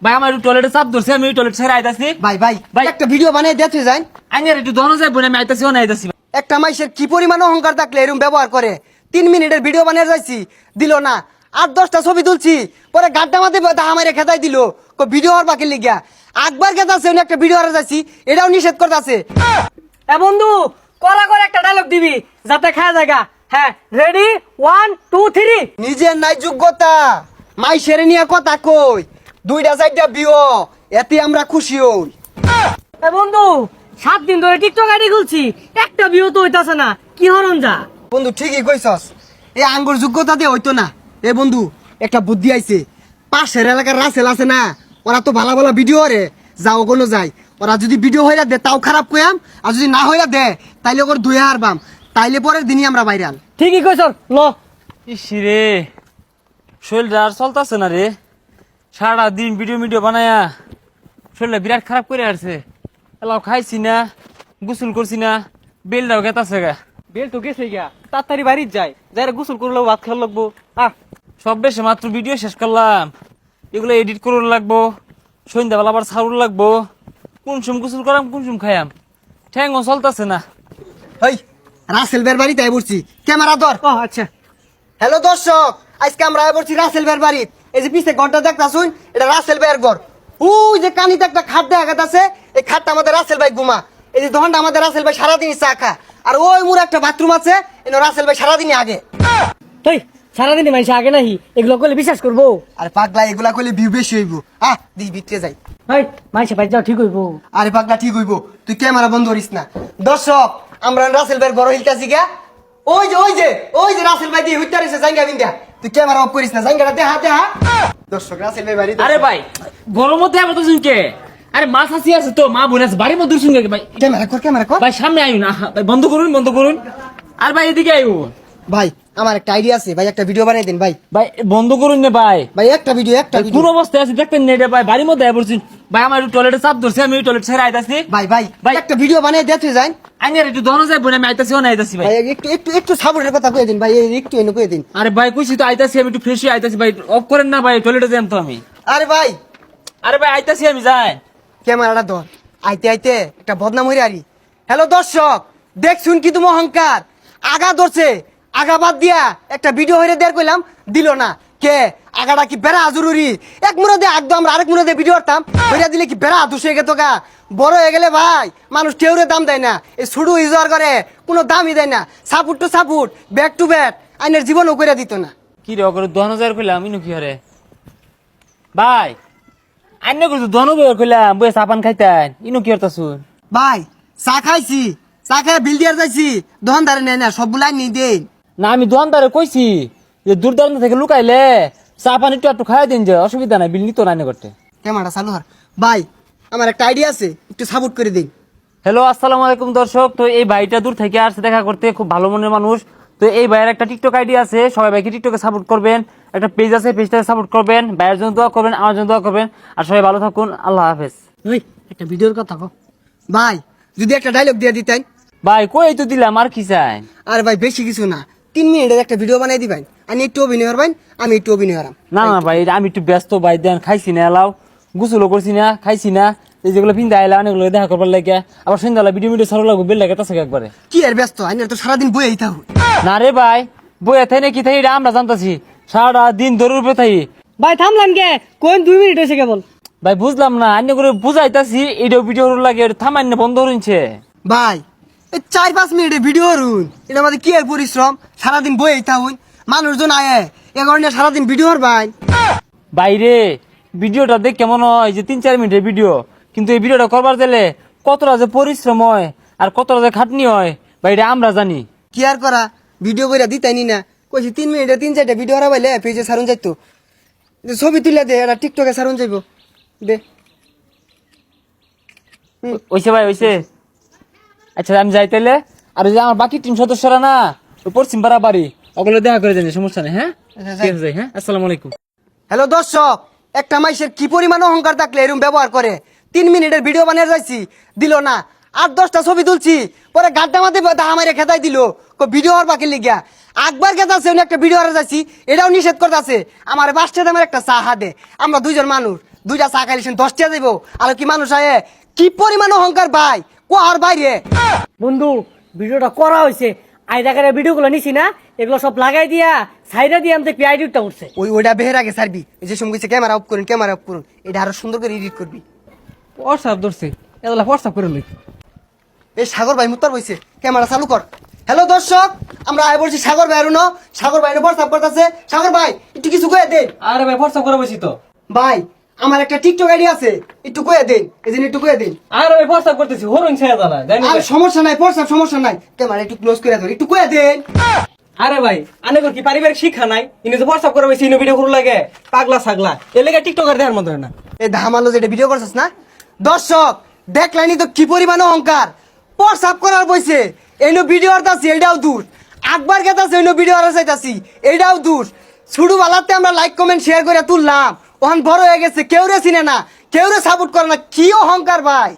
ভাই আমার একটু টয়লেটে চাপ ধরছে, আমি টয়লেট ছেড়ে আইতাছি। ভাই ভাই ভাই। একটা ভিডিও বানিয়ে দিতে যাই। আইনের একটু দহন যাইব না, আমি আইতাছি না আইতাছি। একটা মাইসের কি পরিমাণ অহংকার থাকলে এরকম ব্যবহার করে। 3 মিনিটের ভিডিও বানিয়ে যাইছি, দিল না। 8-10টা ছবি তুলছি, পরে গাড্ডা মাঝে দাহা মারে খেতাই দিল। ভিডিও হওয়ার বাকি লিগা আকবার খেতাছে, একটা ভিডিও হারা যাইছি, এটাও নিষেধ করতেছে। এ বন্ধু, কলা করে একটা ডায়লগ দিবি যাতে খায় জায়গা। হ্যাঁ, রেডি 1 2 3। নিজের নাই যোগ্যতা, মাইসের নিয়ে কথা কই। 2টা-4টা বিও, এতে আমরা খুশি হই। এ বন্ধু, 7 দিন ধরে টিকটক আইডি খুলছি, একটা ভিউ তো হইতাছে না, কি হরন যা। বন্ধু ঠিকই কইছস, এই আঙ্গুর যোগ্যতা দিয়ে হইতো না। এ বন্ধু একটা বুদ্ধি আইছে, পাশের এলাকার রাসেল আছে না, ওরা তো ভালো ভালো ভিডিও রে, যাও কোনো যায়। ওরা যদি ভিডিও হইরা দে তাও খারাপ কইয়াম, আর যদি না হইরা দে তাইলে ওর ধুয়ে হারবাম, তাইলে পরের দিনই আমরা ভাইরাল। ঠিকই কইছ, ল। ইস রে, শরীরটা আর চলতেছে না রে। সারা দিন ভিডিও বানায়া শরীরটা বিরাট খারাপ করে আসছে। এলাও খাইছি না, গোসল করছি না, বেলটাও গেতাছে গা। বেল তো গেছে গিয়া, তাড়াতাড়ি বাড়ি যাই, যাইরা গোসল করলেও ভাত খাওয়া লাগবো। সব বেশি মাত্র ভিডিও শেষ করলাম, এগুলো এডিট করুন লাগবো, সন্ধ্যাবেলা আবার ছাড়ুন লাগবো। কোন সুম গোসল করাম, কোন সুম খাইয়াম, ঠ্যাংও চলতেছে না। হই রাসেল বের বাড়িতে আই পড়ছি, ক্যামেরা ধর। ও আচ্ছা। হ্যালো দর্শক, আজকে আমরা আই পড়ছি রাসেল বের বাড়ি। এই যে পিছে ঘরটা দেখতাছুন, এটা রাসেল বের ঘর। ওই যে কানিতে একটা খাট দেখা গেছে, এই খাটটা আমাদের রাসেল ভাই ঘুমা। এই যে দোকানটা আমাদের রাসেল ভাই সারাদিন চা খা। আর ওই মোর একটা বাথরুম আছে, এনে রাসেল ভাই সারাদিনই আগে। তুই সারাদিন মাইসে আগে নাহি, এগুলো করলে বিশ্বাস করবো? আরে পাগলা, এগুলা কইলে ভিউ বেশি হইব। দি ভিতরে যাই। হাই, মাইসে ভাই যাও, ঠিক হইবো। আরে পাগলা ঠিক হইব, তুই ক্যামেরা বন্ধ করিস না। দর্শক, আমরা রাসেল ভাইয়ের বড় হিলতাছি গা। ওই যে রাসেল ভাই দিয়ে হইতা রইছে জাঙ্গা বিন্দা। তুই ক্যামেরা অফ করিস না, জাঙ্গাটা দেখা। দর্শক, রাসেল ভাই বাড়ি। আরে ভাই, গরম মধ্যে আবার তো শুনকে। আরে মাছ হাসি আছে তো, মা বোন আছে, বাড়ির মধ্যে শুনকে ভাই। ক্যামেরা কর। ভাই সামনে আইন না, ভাই বন্ধ করুন। আর ভাই এদিকে আইন। ভাই আমার একটা আইডিয়া আছে ভাই, একটা ভিডিও বানিয়ে দিন ভাই। ভাই বন্ধ করুন না ভাই। ভাই একটা ভিডিও। কোন অবস্থায় আছে দেখতেন না এটা ভাই, বাড়ির মধ্যে আই পড়ছি। ভাই আমার একটু টয়লেটে চাপ ধরছে, আমি টয়লেট ছেড়ে আইতাছি। ভাই একটা ভিডিও বানিয়ে দিতে যাই। আইনের একটু দহন যাইব না, আমি আইতাছি না আইতাছি ভাই। ভাই একটু সাবুরের কথা কয়ে দিন ভাই, একটু এনে কয়ে দিন। আরে ভাই কইছি তো আইতাছি, আমি একটু ফ্রেশ হয়ে আইতাছি ভাই। অফ করেন না ভাই, টয়লেটে যাইম তো আমি। আরে ভাই আইতাছি আমি, যাই। ক্যামেরাটা ধর। আইতে একটা বদনাম হইরে আরি। হ্যালো দর্শক, দেখছুন কি তুমি অহংকার, আগা ধরছে, আগা বাদ দিয়া একটা ভিডিও হইরে দেয়ার কইলাম, দিল না। কে আগাটা কি বেড়া জরুরি? এক মুরদে একদম আমরা আরেক মুরদে ভিডিও করতাম, হইরা দিলে কি বেড়া দুষে গেত গা। বড় হয়ে গেলে ভাই মানুষ টেউরে দাম দেয় না, এই ছুডু ইউজার করে কোনো দামই দেয় না। Support to support, back to back, আইনের জীবনও করে দিত না। কি রে করে 10,000 কইলাম, ইনু কি হরে ভাই? আইনে কইছো 10,000 কইলাম, বই সাপান খাইতেন, ইনু কি হরতাছুন? ভাই চা খাইছি, চা খাই বিল দিয়ে যাইছি, দোকানদারে নেয় না, সবগুলাই নিয়ে দেন। না আমি দোকানদারে কইছি যে দূর দূরান্ত থেকে লুকাইলে চা পানি একটু খাই দিন, যে অসুবিধা নাই, বিল নিত না আইনে করতে। ক্যামেরা চালু হর। ভাই আমার একটা আইডিয়া আছে, একটু সাপোর্ট করে দিন। হ্যালো আসসালামু আলাইকুম দর্শক। তো এই ভাইটা দূর থেকে আসছে দেখা করতে, খুব ভালো মনের মানুষ। তো এই ভাইয়ের একটা টিকটক আইডি আছে, সবাই ভাইকে টিকটকে সাপোর্ট করবেন। একটা পেজ আছে, পেজটাকে সাপোর্ট করবেন। ভাইয়ের জন্য দোয়া করবেন, আমার জন্য দোয়া করবেন। আর সবাই ভালো থাকুন, আল্লাহ হাফেজ। ওই একটা ভিডিওর কথা কও। ভাই যদি একটা ডায়লগ দিয়ে দিতেন। ভাই কই তো দিলাম, আর কি চাই? আরে ভাই বেশি কিছু না, 3 মিনিটের একটা ভিডিও বানিয়ে দিবেন। আমি একটু অভিনয় করবেন, আমি একটু অভিনয় করাম। না ভাই, আমি একটু ব্যস্ত ভাই, দেন খাইছি না, এলাও গোসলও করছি না, খাইছি না, এই যেগুলো পিন্দা আইলা এগুলো দেখা করবার লাগে। আবার সন্ধ্যাবেলা ভিডিও সারো লাগবো, বেল লাগে তাছে একবারে। কি আর ব্যস্ত, আইনের তো সারাদিন বইয়েই থাকো। না রে ভাই, বইয়া থাই না কি থাই, আমরা জানতাছি সারা দিন দৌড়ের উপরে থাই। ভাই থামলাম কে, কোন 2 মিনিট হয়েছে কেবল। ভাই বুঝলাম না, আন্য করে বুঝাইতাছি, এটাও ভিডিও লাগে, থামাই না, বন্ধ হইছে। ভাই এই 4-5 মিনিটের ভিডিও করুন, এটা আমাদের কি আর পরিশ্রম, সারাদিন বইয়েই থাকুন, মানুষজন আয়ে এ কারণে সারাদিন ভিডিও করবেন। বাইরে ভিডিওটা দেখ কেমন হয়, যে 3-4 মিনিটের ভিডিও, কিন্তু এই ভিডিওটা করবার গেলে কতটা যে পরিশ্রম হয় আর কতটা যে খাটনি হয় বাইরে আমরা জানি। কি আর করা, ভিডিও করে দিতাইনি না, কইছি 3 মিনিটে 3-4টা ভিডিও হারাবাইলে পেজে সারুন যাইতো। ছবি তুলে দে, এটা টিকটকে সারুন যাইব দে। ওইসে ভাই ওইসে, আচ্ছা আমি যাই তাইলে। আর ওই যে আমার বাকি টিম সদস্যরা না, ওই পশ্চিম পাড়া বাড়ি, ওগুলো দেখা করে জানি, সমস্যা নেই। হ্যাঁ ঠিক আছে, হ্যাঁ আসসালামু আলাইকুম। হ্যালো দর্শক, একটা মাইসের কি পরিমাণ অহংকার থাকলে এরকম ব্যবহার করে। 3 মিনিটের ভিডিও বানিয়ে যাইছি, দিল না। 8-10টা ছবি তুলছি, পরে গাড্ডা মাঝে দাহা মারে খেতাই দিল। ভিডিও হওয়ার বাকি লিগা আকবার খেতাছে, একটা ভিডিও হারা যাইছি, এটাও নিষেধ করতেছে। আমার বাসটা আমার একটা চা দে, আমরা দুইজন মানুষ, দুইটা চা খাইলেছেন 10 টাকা দেবো আর কি মানুষ আয়ে কি পরিমাণ অহংকার ভাই কোয়ার বাইরে বন্ধু ভিডিওটা করা হয়েছে আইদাকারে ভিডিওগুলো নিছি না এগুলো সব লাগাই দিয়া সাইডে দিয়ে আমি দেখবি আইডিটা উঠছে ওইটা বেহের আগে সারবি এই যে সময় ক্যামেরা অফ করুন ক্যামেরা অফ করুন এটা আরো সুন্দর করে এডিট করবি হোয়াটসঅ্যাপ ধরছে এগুলা হোয়াটসঅ্যাপ করে লই এই সাগর ভাই মুত্তার বইছে ক্যামেরা চালু কর হ্যালো দর্শক আমরা আয় বলছি সাগর ভাই আরুনো সাগর ভাই হোয়াটসঅ্যাপ করতেছে সাগর ভাই একটু কিছু কয়ে দেন আরে ভাই হোয়াটসঅ্যাপ করে বসি তো ভাই আমার একটা টিকটক আইডি আছে একটু কয়ে দেন এই জন্য একটু কয়ে দেন আরে ভাই হোয়াটসঅ্যাপ করতেছি হরুন ছেড়ে দাঁড়া জানি আর সমস্যা নাই হোয়াটসঅ্যাপ সমস্যা নাই ক্যামেরা একটু ক্লোজ করে দেন একটু কয়ে দেন আরে ভাই আনে কি পারিবারিক শিক্ষা নাই ইনি যে হোয়াটসঅ্যাপ করে বসি ইনি ভিডিও করু লাগে পাগলা ছাগলা এর লাগে টিকটকার দেওয়ার মতো না এই ধামালো যেটা ভিডিও করছিস না দর্শক দেখলাইনি তো কি পরিমাণ অহংকার হোয়াটসঅ্যাপ করার বইছে এই ভিডিও আরতাছি এইটাও দূর আকবার গেতাছে এই ভিডিও আর চাইতাছি এইটাও দূর শুরু বালাতে আমরা লাইক কমেন্ট শেয়ার করে তুললাম ওখান বড় হয়ে গেছে কেউ রে চিনে না কেউ রে সাপোর্ট করে না কি অহংকার ভাই